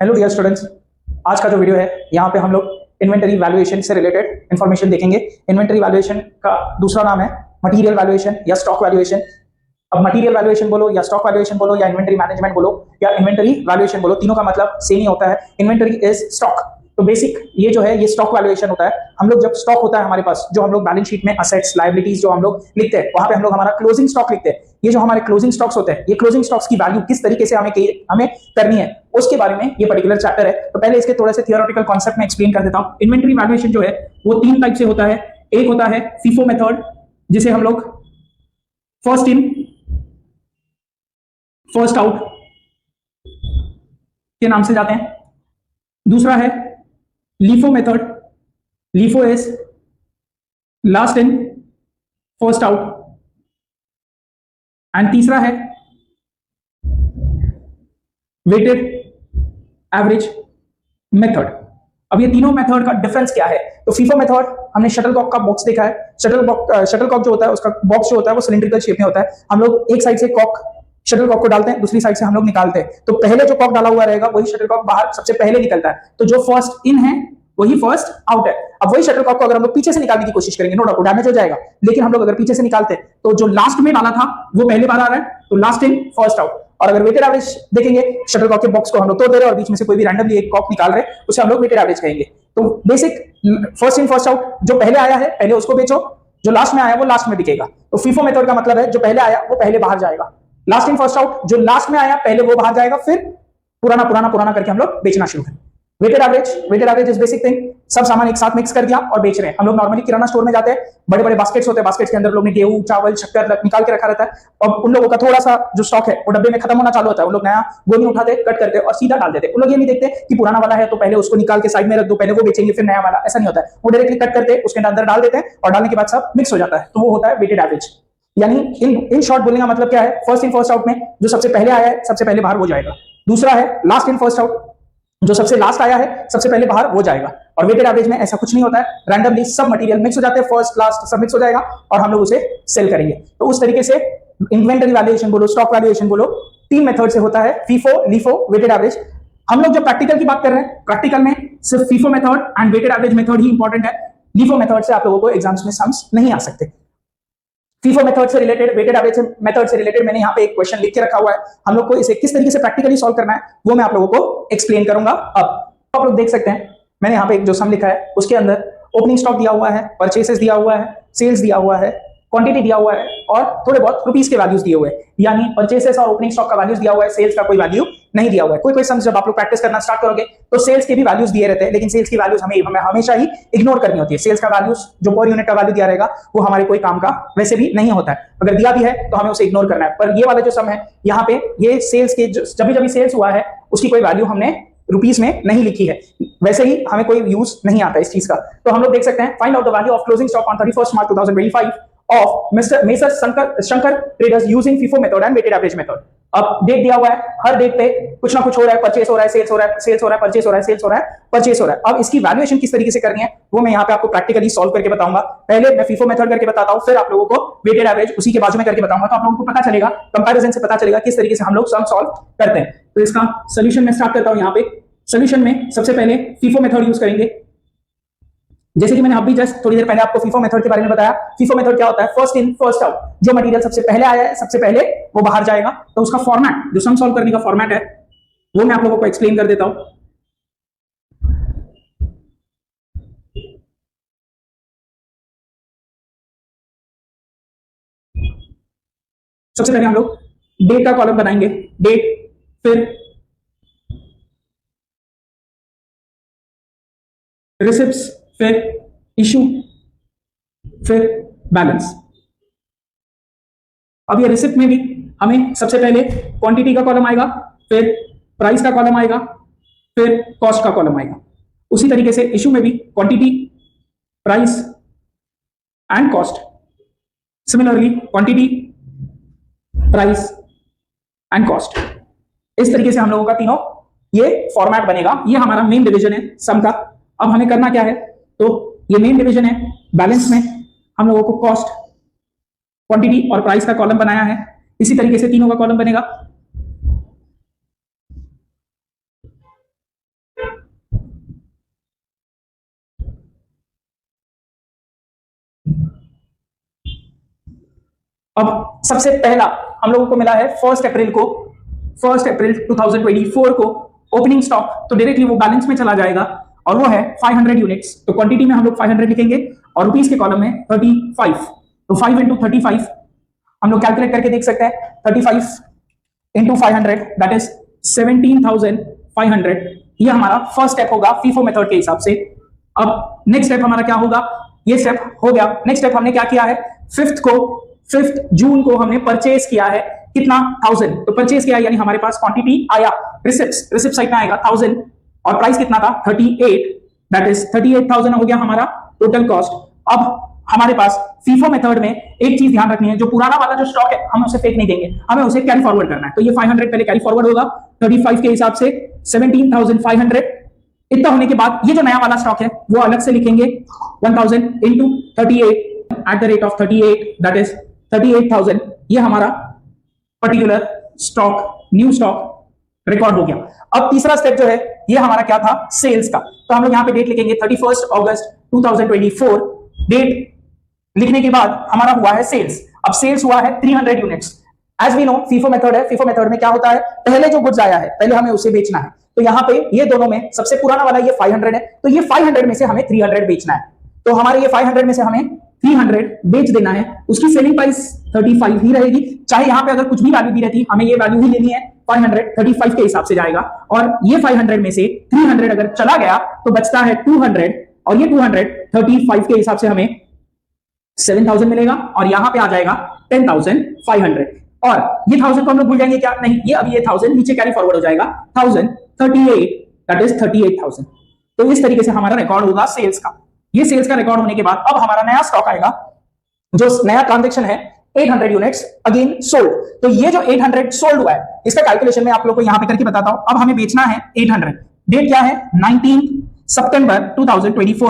Hello dear students, आज का जो वीडियो है यहाँ पे हम लोग इन्वेंटरी वैल्यूएशन से रिलेटेड इंफॉर्मेशन देखेंगे। इन्वेंटरी वैल्यूएशन का दूसरा नाम है मटेरियल वैल्यूएशन या स्टॉक वैल्यूएशन। अब मटेरियल वैल्यूएशन बोलो या स्टॉक वैल्यूएशन बोलो या इन्वेंटरी मैनेजमेंट बोलो या इन्वेंटरी वैल्यूएशन बोलो, तीनों का मतलब सेम ही होता है। Inventory is stock. तो बेसिक ये जो है ये स्टॉक वैल्यूएशन होता है। हम लोग जब स्टॉक होता है हमारे पास, जो हम लोग बैलेंस शीट में असेट्स लायबिलिटीज जो हम लोग लिखते हैं, वहां पे हम लोग हमारा क्लोजिंग स्टॉक लिखते हैं। ये जो हमारे क्लोजिंग स्टॉक्स होते हैं, ये क्लोजिंग स्टॉक्स की वैल्यू किस तरीके से हमें करनी है उसके बारे में ये पर्टिकुलर चैप्टर है। तो पहले इसके थोड़े से थियोरेटिकल कॉन्सेप्ट में एक्सप्लेन कर देता हूं। इन्वेंटरी वैल्यूएशन जो है वो तीन टाइप से होता है। एक होता है फीफो मेथड, जिसे हम लोग फर्स्ट इन फर्स्ट आउट के नाम से जाते हैं। दूसरा है LIFO method, LIFO is last in first out. And तीसरा है वेटेड एवरेज मेथड। अब ये तीनों मेथड का डिफरेंस क्या है? तो फीफो मेथड हमने शटलकॉक का बॉक्स देखा है। शटलकॉक जो होता है उसका बॉक्स जो होता है वो सिलिंड्रिकल शेप में होता है। हम लोग एक साइड से कॉक शटलकॉक को डालते हैं, दूसरी साइड से हम लोग निकालते हैं। तो पहले जो कॉक डाला हुआ रहेगा वही शटलकॉक बाहर सबसे पहले निकलता है। तो जो फर्स्ट इन है वही फर्स्ट आउट है। अब वही शटलकॉक को अगर हम लोग पीछे से निकालने की कोशिश करेंगे, नो डाउट डैमेज हो जाएगा, लेकिन हम लोग अगर पीछे से निकालते हैं तो जो लास्ट में डाला था वो पहले बार आ रहा है, तो लास्ट इन फर्स्ट आउट। और अगर वेटेड एवरेज देखेंगे, शटलकॉक के बॉक्स को हम लोग तोड़ दे रहे हैं और बीच में से कोई भी रैंडमली एक कॉक निकाल रहे हैं, उसे हम लोग वेटेड एवरेज कहेंगे। तो basic first in first out, जो पहले आया है पहले उसको बेचो, जो लास्ट में आया वो लास्ट में बिकेगा। तो फीफो मेथड का मतलब है जो पहले आया वो पहले बाहर जाएगा। लास्ट इन फर्स्ट आउट, जो लास्ट में आया पहले वो बाहर जाएगा, फिर पुराना पुराना पुराना करके हम लोग बेचना शुरू करें। Weighted average is basic thing, सब सामान एक साथ मिक्स कर दिया और बेच रहे हैं। हम लोग नॉर्मली किराना स्टोर में जाते हैं, बड़े बड़े बास्केट्स होते हैं, बास्केट्स के अंदर लोग ने गेहूं चावल शक्कर निकाल के रखा रहता है और उन लोगों का थोड़ा सा जो स्टॉक है वो डब्बे में खत्म होना चालू होता है। उन लोग नया गोनी उठाते कट करते और सीधा डाल देते। उन लोग ये नहीं देखते कि पुराना वाला है तो पहले उसको निकाल के साइड में रख दो, पहले वो बेचेंगे फिर नया वाला, ऐसा नहीं होता है। वो डायरेक्टली कट करते उसके अंदर डाल देते हैं और डालने के बाद सब मिक्स हो जाता है, तो वो होता है वेटेड एवरेज। यानी इन शॉर्ट बोलने का मतलब क्या है, फर्स्ट इन फर्स्ट आउट में जो सबसे पहले आया है सबसे पहले बाहर वो जाएगा। दूसरा है लास्ट इन फर्स्ट आउट, जो सबसे लास्ट आया है सबसे पहले बाहर वो जाएगा। और वेटेड एवरेज में ऐसा कुछ नहीं होता है, रैंडमली सब मटेरियल मिक्स हो जाते हैं, फर्स्ट लास्ट सब मिक्स हो जाएगा और हम लोग उसे सेल करेंगे। तो उस तरीके से इन्वेंटरी वैल्यूएशन बोलो, स्टॉक वैल्यूएशन बोलो, तीन मेथड से होता है, फीफो, लीफो, वेटेड एवरेज। हम लोग जो प्रैक्टिकल की बात कर रहे हैं, प्रैक्टिकल में सिर्फ FIFO method and weighted average method ही इंपॉर्टेंट है। लीफो मेथड से आप लोगों को एग्जाम्स में सम्स नहीं आ सकते। फीफो मेथड से रिलेटेड, वेटेड एवरेज मेथड से रिलेटेड मैंने यहाँ पे एक क्वेश्चन लिख के रखा हुआ है। हम लोग को इसे किस तरीके से प्रैक्टिकली सॉल्व करना है वो मैं आप लोगों को एक्सप्लेन करूंगा। अब आप लोग देख सकते हैं मैंने यहाँ पे एक जो सम लिखा है उसके अंदर ओपनिंग स्टॉक दिया हुआ है, परचेसेस दिया हुआ है, सेल्स दिया हुआ है, क्वांटिटी दिया हुआ है और थोड़े बहुत रुपीस के वैल्यूज दिए हुए हैं। यानी परचेसेस और ओपनिंग स्टॉक का वैल्यूज दिया हुआ है, सेल्स का कोई वैल्यू नहीं दिया हुआ है। कोई सम्स जब आप लोग प्रैक्टिस करना स्टार्ट करोगे तो सेल्स के भी वैल्यूज दिए रहते हैं, लेकिन सेल्स की वैल्यूज हमें हमेशा ही इग्नोर करनी होती है। सेल्स का वैल्यूज जो पर यूनिट का वैल्यू दिया रहेगा वो हमारे कोई काम का वैसे भी नहीं होता है, अगर दिया भी है तो हमें उसे इग्नोर करना है। पर ये वाला जो सम है यहाँ पे, ये सेल्स के जब भी सेल्स हुआ है उसकी कोई वैल्यू हमने रुपीस में नहीं लिखी है, वैसे ही हमें कोई यूज नहीं आता इस चीज का। तो हम लोग देख सकते हैं, find out the value of closing stock on 31st March 2025 of mister Shankar traders using FIFO method and weighted average method. अब डेट दिया हुआ है, हर डेट पे कुछ ना कुछ हो रहा है, परचेस हो रहा है, सेल्स हो रहा है, सेल्स हो रहा है, परचेस हो रहा है, सेल्स हो रहा है, परचेस हो रहा है। अब इसकी वैल्यूएशन किस तरीके से करनी है वो मैं यहाँ पे आपको प्रैक्टिकली सॉल्व करके बताऊंगा। पहले मैं फीफो मेथड करके बताता हूँ, फिर आप लोगों को वेटेड एवरेज उसी के बाजू में करके बताऊंगा, तो आप लोगों को पता चलेगा, कंपैरिजन से पता चलेगा किस तरीके से हम लोग सम सॉल्व करते हैं। तो इसका सोल्यूशन मैं स्टार्ट करता हूँ। यहाँ पे सोल्यूशन में सबसे पहले फीफो मेथड यूज करेंगे। जैसे कि मैंने अभी जस्ट थोड़ी देर पहले आपको फीफो मेथड के बारे में बताया। फीफो मेथड क्या होता है, फर्स्ट इन फर्स्ट आउट, जो मटेरियल सबसे पहले आया है सबसे पहले वो बाहर जाएगा। तो उसका फॉर्मेट, जो सम सॉल्व करने का फॉर्मेट है वो मैं आप लोगों को एक्सप्लेन कर देता हूं। सबसे पहले हम लोग डेट का कॉलम बनाएंगे, डेट, फिर रिसिप्ट्स, फिर इशू, फिर बैलेंस। अब ये रिसिप्ट में भी हमें सबसे पहले क्वांटिटी का कॉलम आएगा, फिर प्राइस का कॉलम आएगा, फिर कॉस्ट का कॉलम आएगा। उसी तरीके से इशू में भी quantity, price and cost. Similarly quantity, price and cost. इस तरीके से हम लोगों का तीनों ये फॉर्मेट बनेगा। ये हमारा मेन डिवीजन है सम का। अब हमें करना क्या है, तो ये मेन डिवीजन है। बैलेंस में हम लोगों को कॉस्ट, क्वांटिटी और प्राइस का कॉलम बनाया है, इसी तरीके से तीनों का कॉलम बनेगा। अब सबसे पहला हम लोगों को मिला है 1 अप्रैल 2024 को ओपनिंग स्टॉक, तो डायरेक्टली वो बैलेंस में चला जाएगा और वो है 500 यूनिट्स। तो क्वांटिटी में हम लोग 500 लिखेंगे और रुपीस के कॉलम में 35। तो 5 इंटू 35 हम लोग कैलकुलेट करके देख सकते हैं। 35 इंटू 500 दैट इज 17,500। ये हमारा फर्स्ट स्टेप होगा फीफो मेथड के हिसाब से। अब नेक्स्ट स्टेप हमारा क्या होगा, ये स्टेप हो गया। नेक्स्ट स्टेप हमने क्या किया है, 5 जून को हमने परचेज किया है कितना 1000। तो परचेज किया यानी हमारे पास क्वांटिटी आया, रिसिप्ट साइड में आएगा 1000 और प्राइस कितना था 38, दैट इज 38,000 हो गया हमारा टोटल कॉस्ट। अब हमारे पास फीफो मेथड में एक चीज ध्यान रखनी है, जो पुराना वाला जो स्टॉक है हम उसे फेक नहीं देंगे, हमें उसे कैरी फॉरवर्ड करना है। तो ये 500 पहले कैरी फॉरवर्ड होगा 35 के हिसाब से 17,500। इतना होने के बाद ये जो नया वाला स्टॉक है वो अलग से लिखेंगे 1000 into 38 at the rate of 38 that is 38,000। ये हमारा particular stock new stock record हो गया। अब तीसरा स्टेप जो है ये हमारा क्या था, सेल्स का। तो हम लोग यहाँ पे डेट लिखेंगे 31 अगस्त 2024। डेट लिखने के बाद हमारा हुआ है सेल्स। अब सेल्स हुआ है 300 units. As we know FIFO method है, फीफो मेथड में क्या होता है, पहले जो गुड्स आया है पहले हमें उसे बेचना है। तो यहाँ पे ये दोनों में सबसे पुराना वाला ये 500 है, तो ये 500 में से हमें 300 बेचना है। तो हमारे ये 500 में से हमें 300 बेच देना है। उसकी सेलिंग प्राइस 35 ही रहेगी, चाहे यहाँ पे अगर कुछ भी वैल्यू दी रहती हमें ये वैल्यू ही लेनी है। 500 35 के हिसाब से जाएगा और ये 500 में से 300 अगर चला गया तो बचता है 200 और ये 200 35 के हिसाब से हमें 7000 मिलेगा और यहां पे आ जाएगा 10,500। और ये 1000 को हम लोग भूल जाएंगे क्या, नहीं, ये अभी ये 1000 नीचे कैरी फॉरवर्ड हो जाएगा 1038 दैट इज 38,000। तो इस तरीके से हमारा रिकॉर्ड होगा सेल्स का। ये सेल्स का रिकॉर्ड होने के बाद अब हमारा नया स्टॉक आएगा, जो नया ट्रांजैक्शन है 800 यूनिट्स अगेन सोल्ड। तो ये जो 800 सोल्ड हुआ है इसका कैलकुलेशन मैं आप लोगों को यहां पे करके बताता हूं। अब हमें बेचना है 800, डेट क्या है 19 सितंबर 2024 को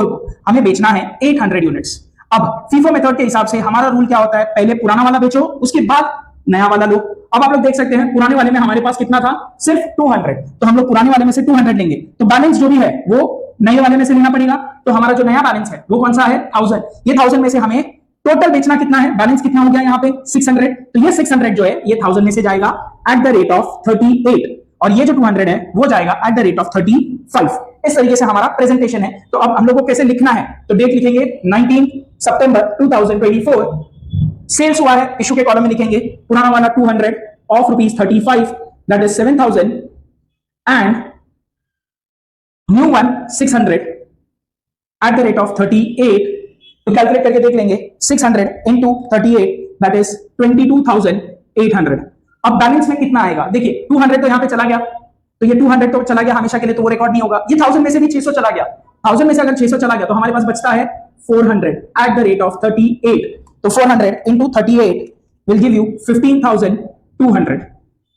हमें बेचना है 800 यूनिट्स। अब फीफो मेथड के हिसाब से हमारा रूल क्या होता है, पहले पुराना वाला बेचो उसके बाद नया वाला लो। अब आप लोग देख सकते हैं पुराने वाले में हमारे पास कितना था, सिर्फ 200, तो हम लोग पुराने वाले में से 200 लेंगे, तो बैलेंस जो भी है वो नए वाले में से लेना पड़ेगा। तो हमारा जो नया बैलेंस है वो कौन सा है 1000। ये 1000 में से हमें टोटल बेचना कितना है, बैलेंस कितना हो गया यहाँ पे 600। तो ये 600 जो है ये 1000 में से जाएगा एट द रेट ऑफ 38 और ये जो 200 है वो जाएगा एट द रेट ऑफ 35। इस तरीके से हमारा प्रेजेंटेशन है। तो अब हम लोग को कैसे लिखना है, तो डेट लिखेंगे 19 सितंबर 2024। सेल्स हुआ है इशू के कॉलम में लिखेंगे पुराना वाला 200 of ₹35 that is 7000 and new one 600 at the rate of 38। तो कैलकुलेट करके देख लेंगे 600 इंटू 38 दैट इज 22,800। अब बैलेंस में कितना आएगा, देखिए 200 तो यहां पे चला गया, तो ये 200 तो चला गया हमेशा के लिए, तो वो रिकॉर्ड नहीं होगा। ये 1000 में से भी 600 चला गया, 1000 में से अगर 600 चला गया तो हमारे पास बचता है 400 एट द रेट ऑफ 38। तो 400 इंटू 38 विल गिव यू 15,200।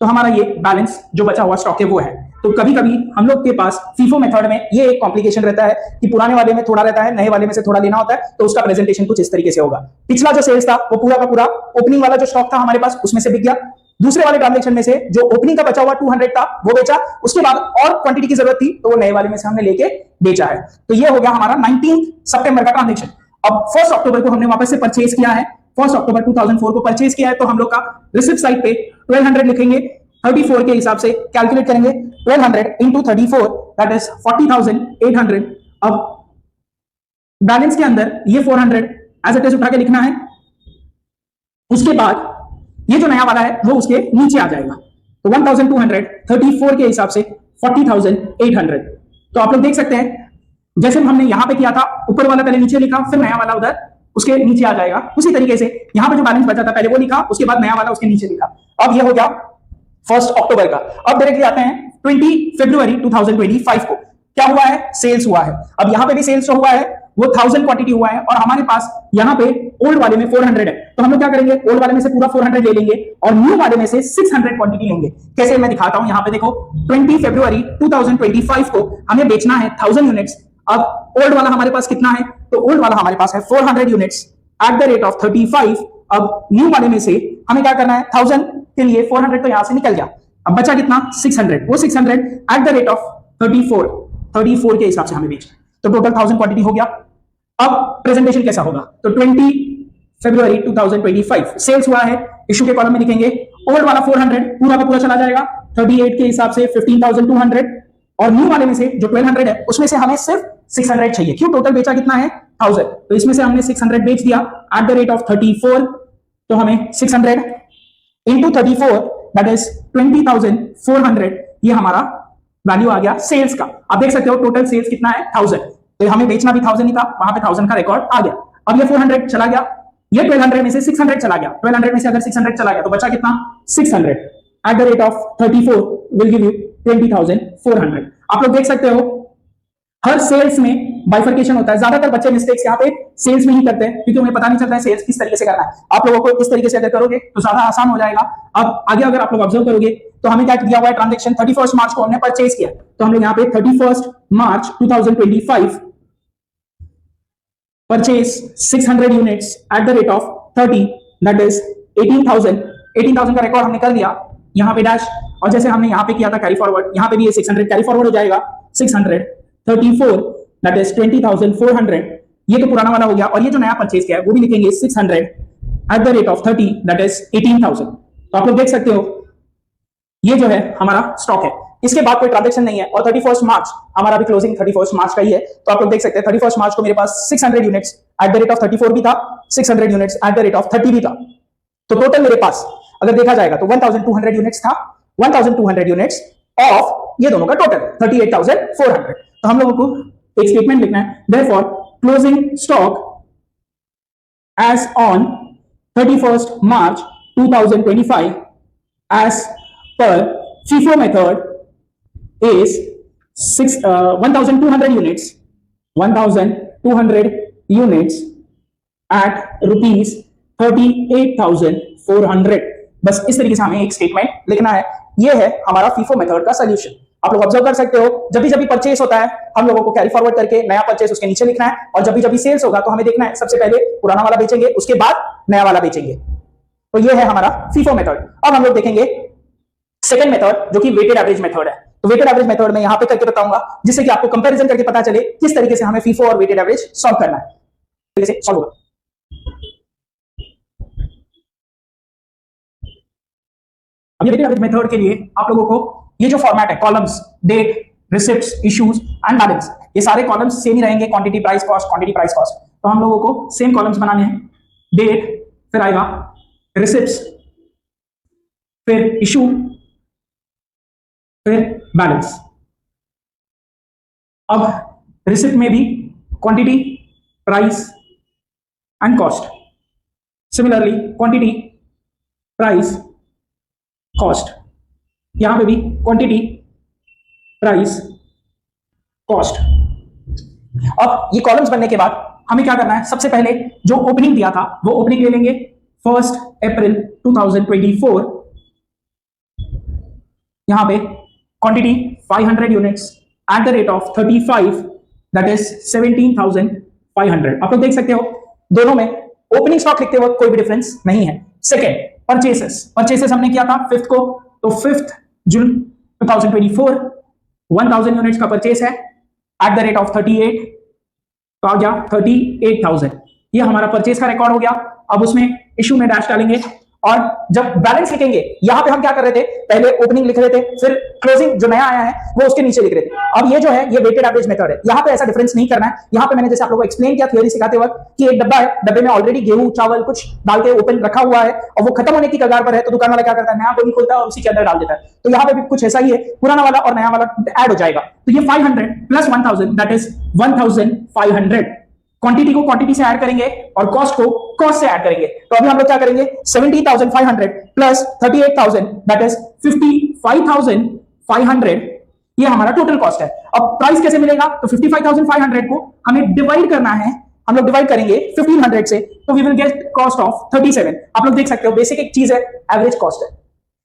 तो हमारा ये बैलेंस जो बचा हुआ स्टॉक है वो है। तो कभी कभी हम लोग के पास फीफो मेथड में ये एक कॉम्प्लिकेशन रहता है कि पुराने वाले में थोड़ा रहता है, नए वाले में से थोड़ा लेना होता है, तो उसका प्रेजेंटेशन कुछ इस तरीके से होगा। पिछला जो सेल्स था वो पूरा का पूरा ओपनिंग वाला जो स्टॉक था हमारे पास उसमें से बिक गया। दूसरे वाले ट्रांजैक्शन में से जो ओपनिंग का बचा हुआ 200 था वो बेचा, उसके बाद और क्वांटिटी की जरूरत थी तो वो नए वाले में से हमने लेके बेचा है। तो ये हो गया हमारा 19 सितंबर का ट्रांजैक्शन। अब 1 अक्टूबर को हमने वापस से परचेज किया है, 1 अक्टूबर 2004 को परचेज किया है, तो हम लोग का रिसिप्ट साइड पे 1200 लिखेंगे, 34 के हिसाब से कैलकुलेट करेंगे 1200 इंटू 34 दैट इज 40,800। अब बैलेंस के अंदर ये 400 एज इट इज उठा के लिखना है, उसके बाद ये जो नया वाला है वो उसके नीचे आ जाएगा। तो 1200 34 के हिसाब से 40,800। तो आप लोग देख सकते हैं जैसे हमने यहां पे किया था, ऊपर वाला पहले नीचे लिखा फिर नया वाला उधर उसके नीचे आ जाएगा, उसी तरीके से यहां पे जो बैलेंस बचा था पहले वो लिखा, उसके बाद नया वाला उसके नीचे लिखा। अब ये हो गया 1 अक्टूबर का। अब डायरेक्टली आते हैं 20 फरवरी 2025 को, क्या हुआ है, सेल्स हुआ है। अब यहां पे भी सेल्स जो हुआ है वो 1000 क्वांटिटी हुआ है और हमारे पास यहां पे ओल्ड वाले में 400 है, तो हम लोग क्या करेंगे, ओल्ड वाले में से पूरा 400 ले लेंगे और न्यू वाले में से 600 क्वांटिटी लेंगे। कैसे मैं दिखाता हूं, यहां पे देखो 20 फरवरी 2025 को हमें बेचना है 1000 यूनिट्स। अब ओल्ड वाला हमारे पास कितना है, तो ओल्ड वाला हमारे पास है 400 units at the rate of 35। अब न्यू वाले में से हमें क्या करना है, 1000 के लिए 400 तो यहां से निकल गया, अब बचा कितना 600, वो 600 एट द रेट ऑफ 34 के हिसाब से हमें बेचना है। तो टोटल 1000 क्वांटिटी हो गया। अब प्रेजेंटेशन कैसा होगा, तो 20 फरवरी 2025 सेल्स हुआ है, इशू के कॉलम में लिखेंगे ओल्ड वाला 400 पूरा का पूरा चला जाएगा, 38 के हिसाब से 15,200, और न्यू वाले में से जो 1200 है उसमें से हमें सिर्फ 600 चाहिए। क्यों? टोटल बेचा कितना है 1000, तो इसमें से हमने 600 बेच दिया एट द रेट ऑफ 34, तो हमें 600 इंटू 34 दैट इज 20,400, ये हमारा वैल्यू आ गया सेल्स का। आप देख सकते हो टोटल सेल्स कितना है 1000, तो हमें बेचना भी 1000 ही था, वहां पे 1000 का रिकॉर्ड आ गया। अब ये 400 चला गया, ये 1200 में से 600 चला गया, 1200 में से अगर 600 चला गया तो बचा कितना 600 at the rate of 34 will give you 20,400। आप लोग देख सकते हो हर सेल्स में बाइफर्केशन होता है, ज्यादातर बच्चे मिस्टेक्स यहाँ पे सेल्स में ही करते हैं क्योंकि उन्हें पता नहीं चलता है सेल्स किस तरीके से करना है। आप लोगों को इस तरीके से अगर करोगे तो ज्यादा आसान हो जाएगा। अब आगे अगर आप लोग ऑब्जर्व करोगे तो हमें क्या दिया हुआ है, ट्रांजैक्शन 31 मार्च को हमने परचेज किया, तो हम लोग यहाँ पे 31 March 2025 purchase 600 units at the rate of 30 that is 18,000 का रिकॉर्ड हमने कर दिया यहाँ पे डैश, और जैसे हमने यहाँ पे किया था कैरी फॉरवर्ड, यहाँ पे भी ये 600 कैरी फॉरवर्ड हो जाएगा, 634 दैट इज 20,400, ये तो पुराना वाला हो गया, और ये जो नया परचेज किया है वो भी लिखेंगे 600 at the rate of 30 that is 18,000। तो आप लोग देख सकते हो ये जो है हमारा स्टॉक है, इसके बाद कोई ट्रांजैक्शन नहीं है, और 31 मार्च हमारा भी क्लोजिंग 31 मार्च का ही है, तो आप लोग देख सकते हैं 31 मार्च को मेरे पास 600 units at the rate of 34 भी था, 600 units at the rate of 30 भी था, तो टोटल मेरे पास अगर देखा जाएगा तो 1,200 यूनिट्स था, 1,200 यूनिट्स ऑफ ये दोनों का टोटल 38,400। तो हम लोगों को एक स्टेटमेंट लिखना है, therefore closing stock as on 31 March 2025 as per FIFO method is 1,200 units, 1,200 units at rupees 38,400। बस इस तरीके से हमें एक स्टेटमेंट लिखना है। ये है हमारा FIFO मेथड का सोल्यूशन। आप लोग ऑब्जर्व कर सकते हो जब भी परचेस होता है हम लोगों को कैरी फॉरवर्ड करके नया परचेस उसके नीचे लिखना है, और जब भी सेल्स होगा तो हमें देखना है सबसे पहले पुराना वाला बेचेंगे उसके बाद नया वाला बेचेंगे। तो ये है हमारा FIFO मेथड। अब हम लोग देखेंगे सेकंड मेथड जो कि वेटेड एवरेज मेथड है। तो वेटेड एवरेज मेथड में यहां पे करके बताऊंगा जिससे कि आपको कंपैरिजन करके पता चले किस तरीके से हमें FIFO और वेटेड एवरेज सॉल्व करना है, तरीके से सॉल्व होगा। अब ये वेटेड एवरेज मेथड के लिए आप लोगों को ये जो फॉर्मेट है columns, date, receipts, issues and balance, ये सारे कॉलम्स सेम ही रहेंगे, quantity price cost, quantity price cost. तो हम लोगों को सेम कॉलम्स बनाने हैं, डेट, फिर आएगा रिसिप्ट्स, फिर इशू, फिर बैलेंस। अब रिसिप्ट में भी quantity, price and cost, similarly quantity, price, cost, यहां पे भी क्वांटिटी, प्राइस, कॉस्ट। अब ये कॉलम्स बनने के बाद हमें क्या करना है, सबसे पहले जो ओपनिंग दिया था वो ओपनिंग ले लेंगे 1 अप्रैल 2024। यहां पे quantity 500 units at the rate of 35 that is 17,500। आप लोग देख सकते हो दोनों में ओपनिंग स्टॉक लिखते वक्त कोई भी डिफरेंस नहीं है। सेकेंड परचेसेस हमने किया था 5th को, तो 5 जून 2024 1000 यूनिट्स का परचेस है एट द रेट ऑफ 38, तो आ गया 38,000। ये हमारा परचेस का रिकॉर्ड हो गया। अब उसमें इशू में डैश डालेंगे, और जब बैलेंस लिखेंगे यहां पे हम क्या कर रहे थे, पहले ओपनिंग लिख रहे थे, फिर क्लोजिंग जो नया आया है वो उसके नीचे लिख रहे थे। अब ये जो है ये वेटेड एवरेज मेथड है, यहां पे ऐसा डिफरेंस नहीं करना है। यहां पे मैंने जैसे आप लोगों को एक्सप्लेन किया थ्योरी सिखाते वक्त कि एक डब्बा है, डब्बे में ऑलरेडी गेहूं चावल कुछ डाल के ओपन रखा हुआ है और वो खत्म होने की कगार पर है, तो दुकान वाला क्या करता है, नया बोरी खोलता है और उसी के अंदर डाल देता है। तो यहां पे भी कुछ ऐसा ही है, पुराना वाला और नया वाला ऐड हो जाएगा। तो ये 500 प्लस 1000 दैट इज 1500। क्वांटिटी को क्वांटिटी से ऐड करेंगे और कॉस्ट को कॉस्ट से ऐड करेंगे। तो अभी हम लोग क्या करेंगे, 17,500 प्लस 38,000 दैट इज 55,500, ये हमारा टोटल कॉस्ट है। अब प्राइस कैसे मिलेगा, तो 55,500 को हमें डिवाइड करना है, हम लोग डिवाइड करेंगे 1500 से, तो we will get cost of 37। आप लोग देख सकते हो बेसिक एक चीज है, एवरेज कॉस्ट है,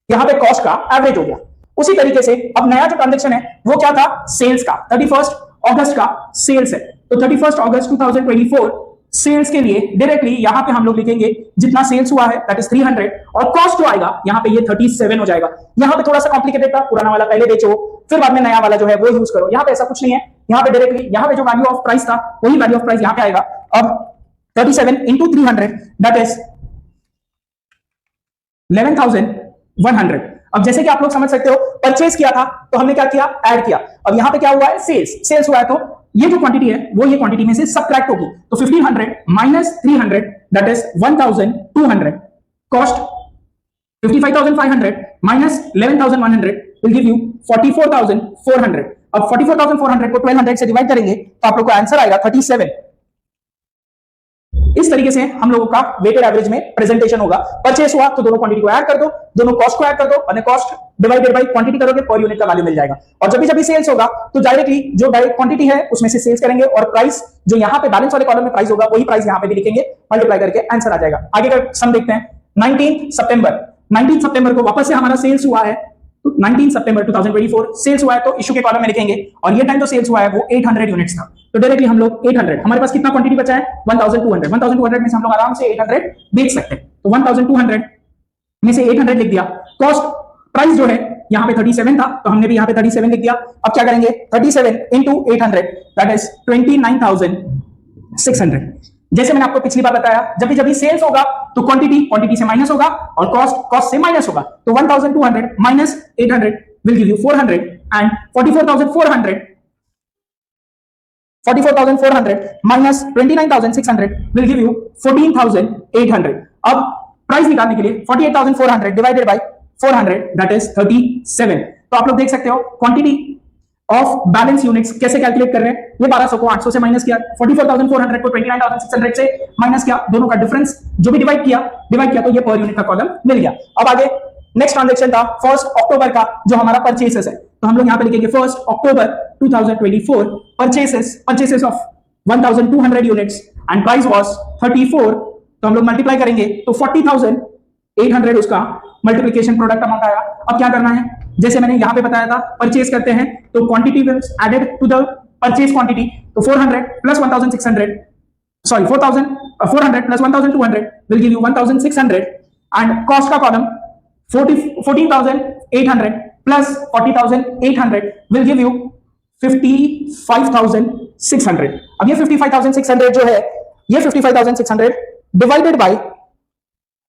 यहां पे कॉस्ट का एवरेज हो गया। उसी तरीके से अब नया जो ट्रांजैक्शन है वो क्या था, सेल्स का। 31 अगस्त का सेल्स है, तो 31 अगस्त 2024 सेल्स के लिए डायरेक्टली यहां पे हम लोग लिखेंगे जितना सेल्स हुआ है दैट इज 300, और कॉस्ट जो आएगा यहां पे ये 37 हो जाएगा। यहां पे थोड़ा सा कॉम्प्लिकेटेड था, पुराना वाला पहले बेचो फिर बाद में नया वाला जो है वो यूज करो। यहां पे ऐसा कुछ नहीं है, यहां पे डायरेक्टली यहां पे जो वैल्यू ऑफ प्राइस था वही वैल्यू ऑफ प्राइस यहां पे आएगा। अब 37 into 300 that is 11,100। अब जैसे कि आप लोग समझ सकते हो, परचेज किया था तो हमने क्या किया, ऐड किया। अब यहां पे क्या हुआ है, सेल्स हुआ है, तो ये जो क्वांटिटी है वो ये क्वांटिटी में से सबट्रैक्ट होगी। तो 1500 minus 300 that is 1200। Cost 55,500 minus 11,100 will give you 44,400। अब 44,400 को 1200 से डिवाइड करेंगे तो आप लोग को आंसर आएगा 37। इस तरीके से हम लोगों का वेटेड एवरेज में प्रेजेंटेशन होगा। परचेस हुआ तो दोनों क्वांटिटी को ऐड कर दो, दोनों कॉस्ट को ऐड कर दो, और कॉस्ट डिवाइडेड बाय क्वांटिटी करोगे, पर यूनिट का वैल्यू मिल जाएगा। और जब भी सेल्स होगा तो डायरेक्टली जो डायरेक्ट क्वांटिटी है उसमें से सेल्स करेंगे, और प्राइस जो यहां पे बैलेंस वाले कॉलम में प्राइस होगा वही प्राइस यहां पे भी लिखेंगे, मल्टीप्लाई करके आंसर आ जाएगा। आगे का सम देखते हैं। 19 सितंबर को वापस से हमारा सेल्स हुआ है, 19 सितंबर 2024 सेल्स हुआ है, तो इशू के कॉलम में लिखेंगे, और ये टाइम जो सेल्स हुआ है वो 800 यूनिट्स था, तो डायरेक्टली हम लोग 800, हमारे पास कितना क्वांटिटी बचा है 1200 में से हम लोग आराम से 800 बेच सकते हैं, तो 1200 में से 800 लिख दिया। कॉस्ट प्राइस जो है यहाँ पे 37 था, तो हमने भी यहाँ पे 37 लिख दिया। अब क्या करेंगे, 37 into 800 दैट इज 29,600। जैसे मैंने आपको पिछली बार बताया, जब भी सेल्स होगा तो क्वांटिटी से माइनस होगा, और कॉस्ट से माइनस होगा, तो 1200 minus 800 will give you 400, and 44,400 minus 29,600 will give you 14,800। अब प्राइस निकालने के लिए 48,400 डिवाइडेड बाय 400 दैट इज 37। तो आप लोग देख सकते हो क्वांटिटी ऑफ बैलेंस यूनिट्स कैसे कैलकुलेट कर रहे हैं। ये 1200 को 800 से माइनस किया, 44,400 को 29,600 से माइनस किया, दोनों का डिफरेंस जो भी डिवाइड किया तो ये पर यूनिट का कॉलम मिल गया। अब आगे नेक्स्ट ट्रांजैक्शन था 1 अक्टूबर का, जो हमारा परचेसेस है, तो हम लोग यहां पे लिखेंगे 1 अक्टूबर 2024 purchases of 1200 units and price was 34। तो हम लोग मल्टीप्लाई करेंगे तो 40,800 उसका मल्टीप्लिकेशन प्रोडक्ट अमाउंट आया। अब क्या करना है, जैसे मैंने यहां पे बताया था, परचेज करते हैं तो quantity will added to the purchase quantity, तो 400 plus 1,600 sorry 400 plus 1,200 will give you 1,600, and cost का column 14,800 plus 40,800 will give you 55,600। अब ये 55,600 जो है, ये 55,600 डिवाइडेड बाय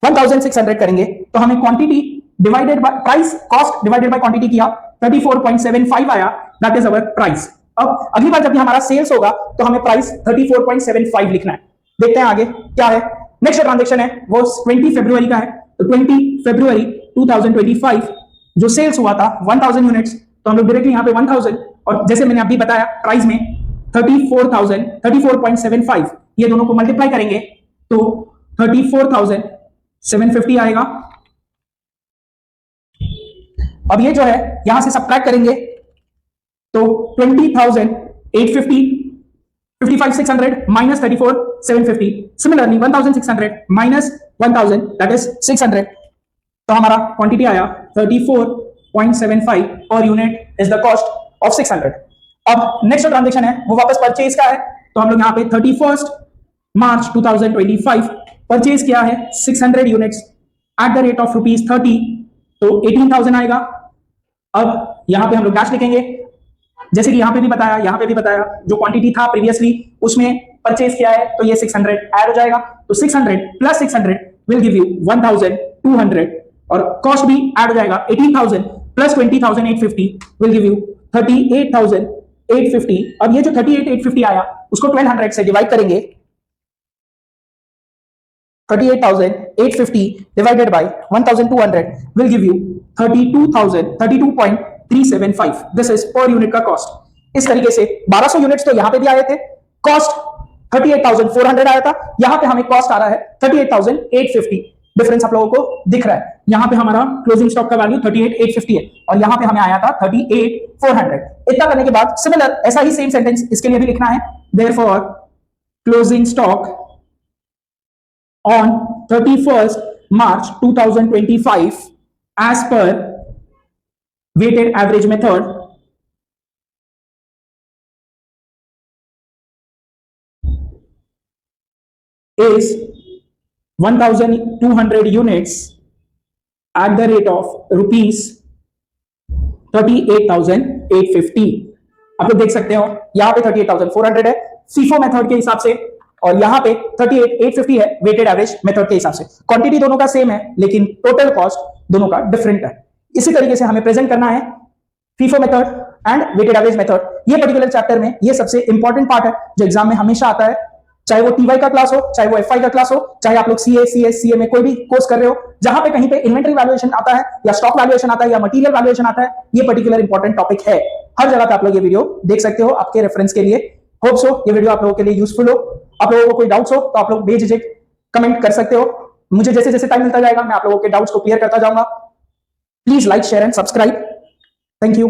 1,600 करेंगे तो हमें quantity divided by price, cost divided by quantity किया, 34.75 आया, दैट इज अवर प्राइस। अब अगली बार जब भी हमारा सेल्स होगा तो हमें प्राइस 34.75 लिखना है। देखते हैं आगे क्या है। नेक्स्ट ट्रांजैक्शन है वो 20 फरवरी का है, तो 20 फरवरी 2025 जो सेल्स हुआ था 1000 यूनिट्स, तो हम लोग डायरेक्टली यहाँ पे 1000, और जैसे मैंने अभी बताया प्राइस में 34.75, ये दोनों को मल्टीप्लाई करेंगे तो 34,750 आएगा। अब ये जो है यहां से सबट्रैक्ट करेंगे तो 20,850, 55,600 minus 34,750, similarly 1,600 minus 1,000 that is 600, तो हमारा क्वांटिटी आया 34.75 per unit is the cost of 600। अब नेक्स्ट ट्रांजैक्शन है वो वापस परचेज का है, तो हम लोग यहाँ पे 31 मार्च 2025 परचेज किया है 600 units at the rate of ₹30, तो 18,000 आएगा। अब यहां पे हम लोग डैश लिखेंगे, जैसे कि यहां पे भी बताया जो क्वांटिटी था प्रीवियसली उसमें परचेज किया है, तो ये 600 ऐड हो जाएगा, तो 600 प्लस 600 विल गिव यू 1,200, और कॉस्ट भी ऐड हो जाएगा, 18,000 प्लस 20,850 विल गिव यू 38,850। अब ये जो 38,850 आया उसको 1200 से डिवाइड करेंगे, 38,850 divided by 1,200 will give you 32.375. This is per unit का कॉस्ट। इस तरीके से 1200 यूनिट्स तो यहां पे भी आए थे, कॉस्ट 38,400 आया था, यहां पे हमें कॉस्ट आ रहा है 38,850। डिफरेंस आप लोगों को दिख रहा है, यहां पे हमारा क्लोजिंग स्टॉक का वैल्यू 38,850 है, और यहां पे हमें आया था 38,400। इतना करने के बाद सिमिलर ऐसा ही सेम सेंटेंस इसके लिए भी लिखना है, therefore closing stock on 31st March 2025 as per weighted average method is 1,200 units at the rate of ₹38,850। आप लोग देख सकते हो यहां पे 38,400 है। फीफो मेथड के हिसाब से और यहां पे 38,850 है वेटेड एवरेज मेथड के हिसाब से। क्वांटिटी दोनों का सेम है लेकिन टोटल कॉस्ट दोनों का डिफरेंट है। इसी तरीके से हमें प्रेजेंट करना है FIFO method and weighted average method. ये पर्टिकुलर चैप्टर में ये सबसे इंपॉर्टेंट पार्ट है जो एग्जाम में हमेशा आता है, चाहे वो टीवाई का क्लास हो, चाहे वो एफआई का क्लास हो, चाहे आप लोग सीए, सीएस, सीए में कोई भी कोर्स कर रहे हो, जहां पे कहीं पे इन्वेंटरी वैल्यूएशन आता है या स्टॉक वैल्यूएशन आता है या मटेरियल वैल्यूएशन आता है, ये पर्टिकुलर इंपॉर्टेंट टॉपिक है। हर जगह पे आप लोग ये वीडियो देख सकते हो आपके रेफरेंस के लिए। होप सो ये वीडियो आप लोगों के लिए यूजफुल हो। आप लोगों को कोई डाउट्स हो तो आप लोग बेझिझक कमेंट कर सकते हो। मुझे जैसे जैसे टाइम मिलता जाएगा मैं आप लोगों के डाउट्स को क्लियर करता जाऊंगा। Please like, share and subscribe. Thank you.